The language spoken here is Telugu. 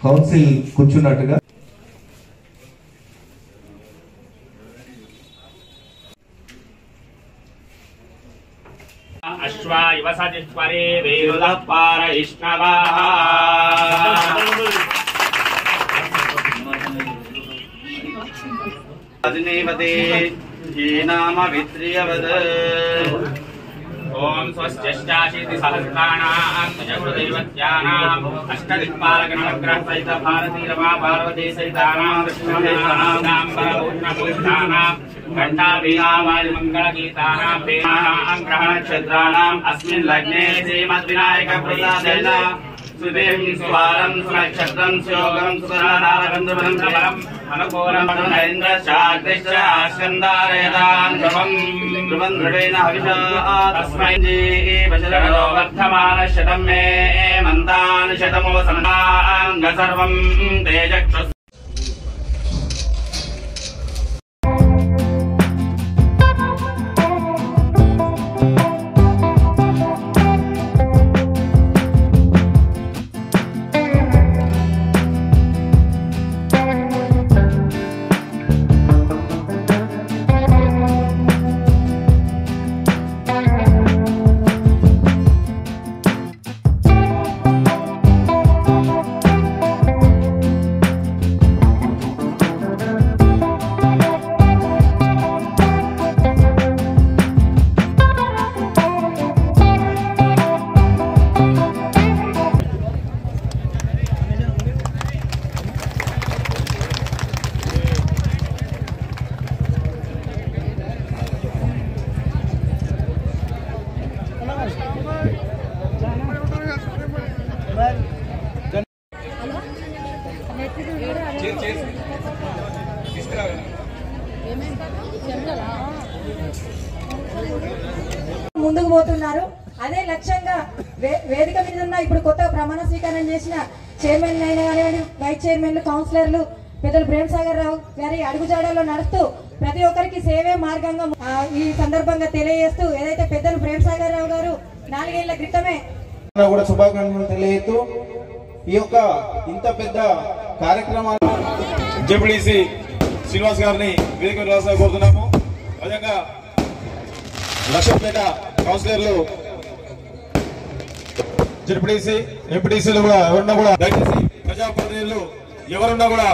కౌన్సిల్ కూర్చున్నట్టుగా అశ్వా యువసజిత్వరే వేరుదపార ఇష్ణవాః అదినేవతే ఈనామ విత్రియవద ఓం స్వస్త్యష్టాశీతి సహస్రాణాం జగృదైవత్యానాం అష్టదిక్పాలకనవగ్రహ సహిత భారతీ రమా పార్వతీ సహితానాం కృష్ణదేవానాం పరమూర్ణభూతానాం घंटाभियावादि मंगलगीतानां वेदानां ग्रहनक्षत्राणाम् अस्मिन् लग्ने श्रीमद्विनायक प्रसादेन सुदेवं सुवारं सुनक्षत्रं सुयोगं सुधनानागन्धवनं प्रबलम् अनुकूलं नरेन्द्र शाक्तिश्च आस्कन्दारयदान् ध्रुवं दृढेन हविषा तस्मै वशरगतो वर्धमान शतं मे मन्तान् शतमो सन्नाङ्ग सर्वं तेजक्षु ముందుకు పోతున్నారు. అదే లక్ష్యంగా వేదిక మీద ఉన్న ఇప్పుడు కొత్త ప్రమాణ స్వీకారం చేసిన చైర్మన్ అయిన కానివ్వండి, వైస్ చైర్మన్లు, కౌన్సిలర్లు పెద్దలు ప్రేమసాగర్ రావు గారి అడుగుజాడల్లో నడుస్తూ ప్రతి ఒక్కరికి సేవే మార్గంగా ఈ సందర్భంగా తెలియజేస్తూ ఏదైతే పెద్దలు ప్రేమసాగర్ రావు గారు 4 ఏళ్ల క్రితమే కూడా శుభాకాంక్షలు తెలియజేస్తూ ఈ యొక్క ఇంత పెద్ద కార్యక్రమాలు జెడ్పీటీసీ శ్రీనివాస్ గారిని వేదిక రాసా కోరుతున్నాము. అదేవిధంగా లక్ష్మీపేట కౌన్సిలర్లు, జెడ్పీటీసీ, ఎంపీటీసీలు కూడా ఎవరున్నా కూడా దయచేసి ప్రజాప్రతినిధులు ఎవరున్నా కూడా